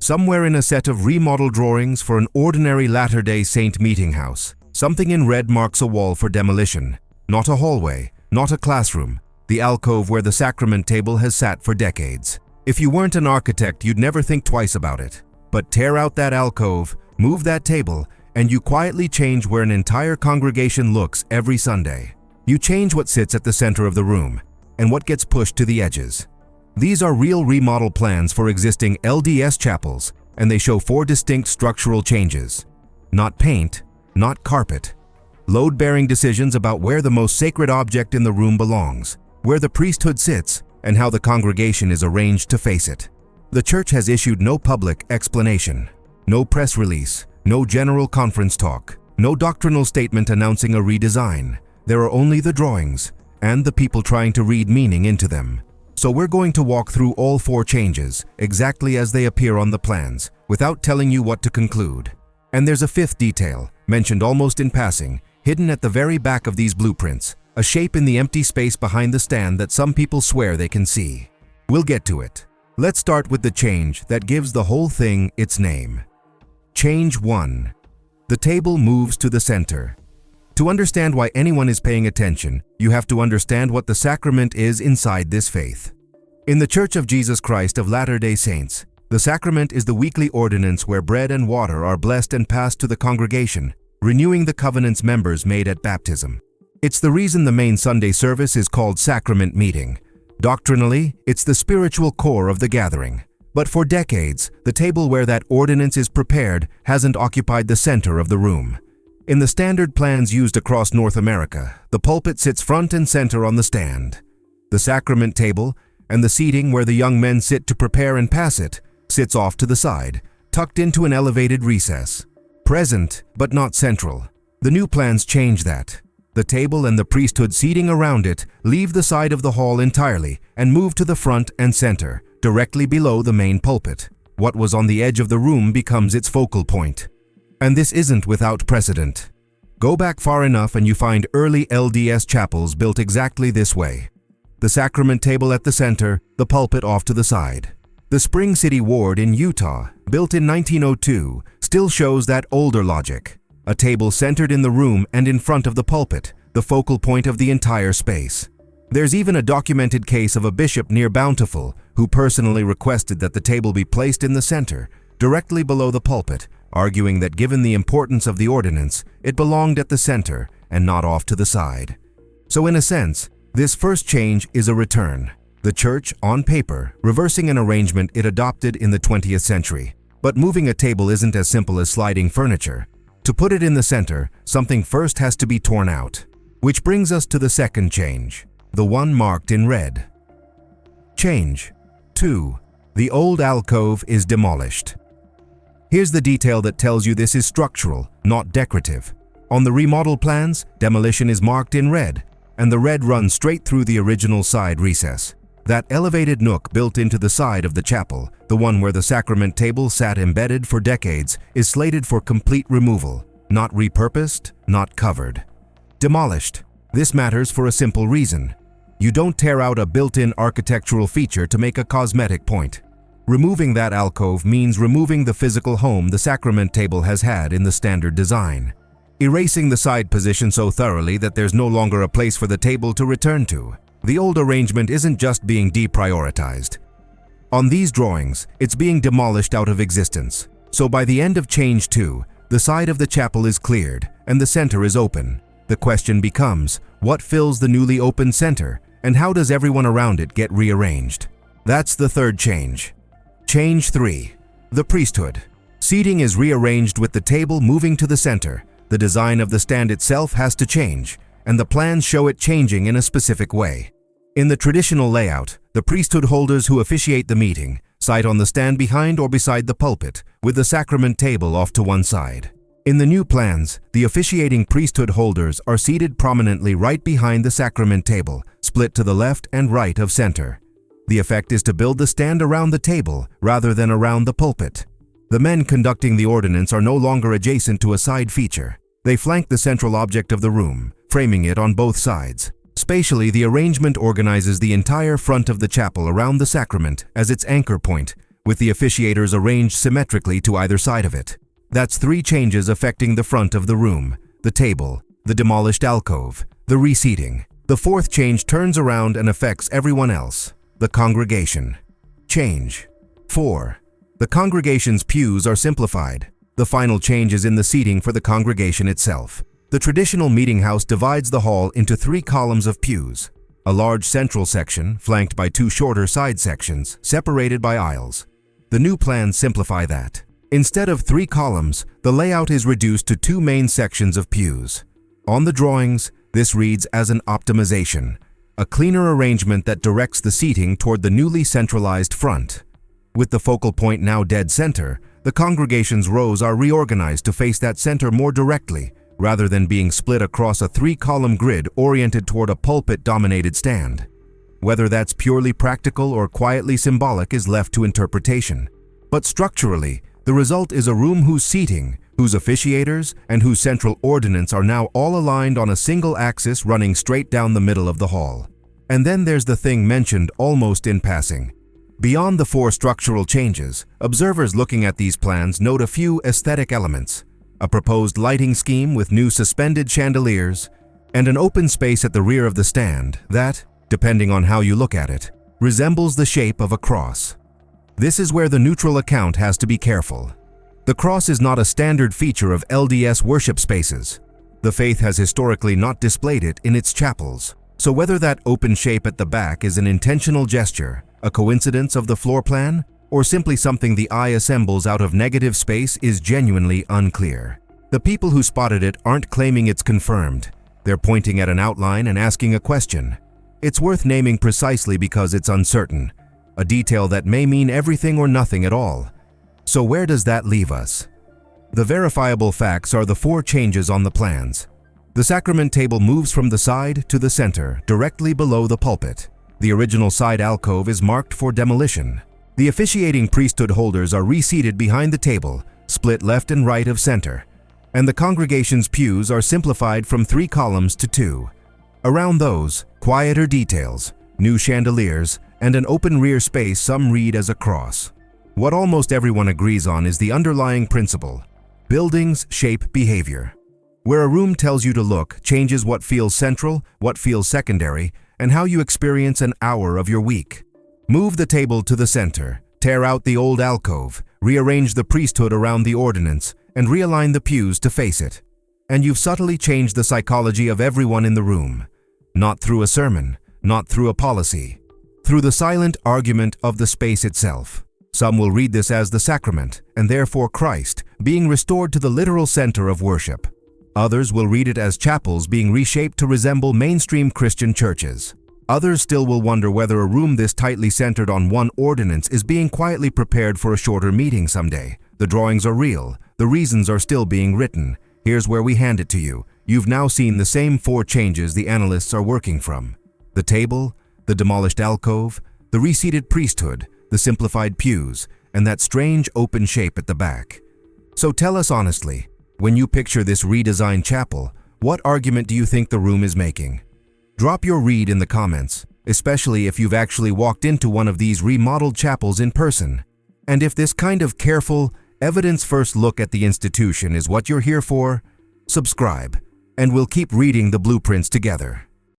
Somewhere in a set of remodel drawings for an ordinary Latter-day Saint meeting house, something in red marks a wall for demolition. Not a hallway, not a classroom, the alcove where the sacrament table has sat for decades. If you weren't an architect, you'd never think twice about it. But tear out that alcove, move that table, and you quietly change where an entire congregation looks every Sunday. You change what sits at the center of the room and what gets pushed to the edges. These are real remodel plans for existing LDS chapels, and they show 4 distinct structural changes. Not paint, not carpet. Load-bearing decisions about where the most sacred object in the room belongs, where the priesthood sits, and how the congregation is arranged to face it. The church has issued no public explanation, no press release, no general conference talk, no doctrinal statement announcing a redesign. There are only the drawings and the people trying to read meaning into them. So we're going to walk through all 4 changes exactly as they appear on the plans, without telling you what to conclude. And there's a 5th detail, mentioned almost in passing, hidden at the very back of these blueprints, a shape in the empty space behind the stand that some people swear they can see. We'll get to it. Let's start with the change that gives the whole thing its name. Change 1. The table moves to the center. To understand why anyone is paying attention, you have to understand what the sacrament is inside this faith. In the Church of Jesus Christ of Latter-day Saints, the sacrament is the weekly ordinance where bread and water are blessed and passed to the congregation, renewing the covenants members made at baptism. It's the reason the main Sunday service is called Sacrament Meeting. Doctrinally, it's the spiritual core of the gathering. But for decades, the table where that ordinance is prepared hasn't occupied the center of the room. In the standard plans used across North America, the pulpit sits front and center on the stand. The sacrament table, and the seating where the young men sit to prepare and pass it, sits off to the side, tucked into an elevated recess. Present, but not central. The new plans change that. The table and the priesthood seating around it leave the side of the hall entirely and move to the front and center, directly below the main pulpit. What was on the edge of the room becomes its focal point. And this isn't without precedent. Go back far enough and you find early LDS chapels built exactly this way. The sacrament table at the center, the pulpit off to the side. The Spring City Ward in Utah, built in 1902, still shows that older logic. A table centered in the room and in front of the pulpit, the focal point of the entire space. There's even a documented case of a bishop near Bountiful who personally requested that the table be placed in the center, directly below the pulpit, arguing that given the importance of the ordinance, it belonged at the center and not off to the side. So in a sense, this first change is a return. The church, on paper, reversing an arrangement it adopted in the 20th century. But moving a table isn't as simple as sliding furniture. To put it in the center, something first has to be torn out. Which brings us to the second change, the one marked in red. Change 2. The old alcove is demolished. Here's the detail that tells you this is structural, not decorative. On the remodel plans, demolition is marked in red, and the red runs straight through the original side recess. That elevated nook built into the side of the chapel, the one where the sacrament table sat embedded for decades, is slated for complete removal, not repurposed, not covered. Demolished. This matters for a simple reason. You don't tear out a built-in architectural feature to make a cosmetic point. Removing that alcove means removing the physical home the sacrament table has had in the standard design. Erasing the side position so thoroughly that there's no longer a place for the table to return to. The old arrangement isn't just being deprioritized. On these drawings, it's being demolished out of existence. So by the end of Change 2, the side of the chapel is cleared and the center is open. The question becomes, what fills the newly opened center, and how does everyone around it get rearranged? That's the third change. Change 3. The priesthood. Seating is rearranged with the table moving to the center. The design of the stand itself has to change, and the plans show it changing in a specific way. In the traditional layout, the priesthood holders who officiate the meeting sit on the stand behind or beside the pulpit, with the sacrament table off to one side. In the new plans, the officiating priesthood holders are seated prominently right behind the sacrament table, split to the left and right of center. The effect is to build the stand around the table rather than around the pulpit. The men conducting the ordinance are no longer adjacent to a side feature. They flank the central object of the room, framing it on both sides. Spatially, the arrangement organizes the entire front of the chapel around the sacrament as its anchor point, with the officiators arranged symmetrically to either side of it. That's 3 changes affecting the front of the room: the table, the demolished alcove, the reseating. The 4th change turns around and affects everyone else: the congregation. Change 4. The congregation's pews are simplified. The final change is in the seating for the congregation itself. The traditional meeting house divides the hall into 3 columns of pews: a large central section flanked by 2 shorter side sections separated by aisles. The new plans simplify that. Instead of 3 columns, the layout is reduced to 2 main sections of pews. On the drawings, this reads as an optimization, a cleaner arrangement that directs the seating toward the newly centralized front. With the focal point now dead center, the congregation's rows are reorganized to face that center more directly, rather than being split across a 3-column grid oriented toward a pulpit-dominated stand. Whether that's purely practical or quietly symbolic is left to interpretation. But structurally, the result is a room whose seating, whose officiators, and whose central ordinance are now all aligned on a single axis running straight down the middle of the hall. And then there's the thing mentioned almost in passing. Beyond the 4 structural changes, observers looking at these plans note a few aesthetic elements: a proposed lighting scheme with new suspended chandeliers, and an open space at the rear of the stand that, depending on how you look at it, resembles the shape of a cross. This is where the neutral account has to be careful. The cross is not a standard feature of LDS worship spaces. The faith has historically not displayed it in its chapels. So whether that open shape at the back is an intentional gesture, a coincidence of the floor plan, or simply something the eye assembles out of negative space is genuinely unclear. The people who spotted it aren't claiming it's confirmed. They're pointing at an outline and asking a question. It's worth naming precisely because it's uncertain, a detail that may mean everything or nothing at all. So where does that leave us? The verifiable facts are the 4 changes on the plans. The sacrament table moves from the side to the center, directly below the pulpit. The original side alcove is marked for demolition. The officiating priesthood holders are reseated behind the table, split left and right of center, and the congregation's pews are simplified from 3 columns to 2. Around those, quieter details, new chandeliers, and an open rear space some read as a cross. What almost everyone agrees on is the underlying principle: buildings shape behavior. Where a room tells you to look changes what feels central, what feels secondary, and how you experience an hour of your week. Move the table to the center, tear out the old alcove, rearrange the priesthood around the ordinance, and realign the pews to face it. And you've subtly changed the psychology of everyone in the room. Not through a sermon, not through a policy, through the silent argument of the space itself. Some will read this as the sacrament, and therefore Christ, being restored to the literal center of worship. Others will read it as chapels being reshaped to resemble mainstream Christian churches. Others still will wonder whether a room this tightly centered on one ordinance is being quietly prepared for a shorter meeting someday. The drawings are real. The reasons are still being written. Here's where we hand it to you. You've now seen the same 4 changes the analysts are working from: the table, the demolished alcove, the reseated priesthood, the simplified pews, and that strange open shape at the back. So tell us honestly, when you picture this redesigned chapel, what argument do you think the room is making? Drop your read in the comments, especially if you've actually walked into one of these remodeled chapels in person. And if this kind of careful, evidence-first look at the institution is what you're here for, subscribe, and we'll keep reading the blueprints together.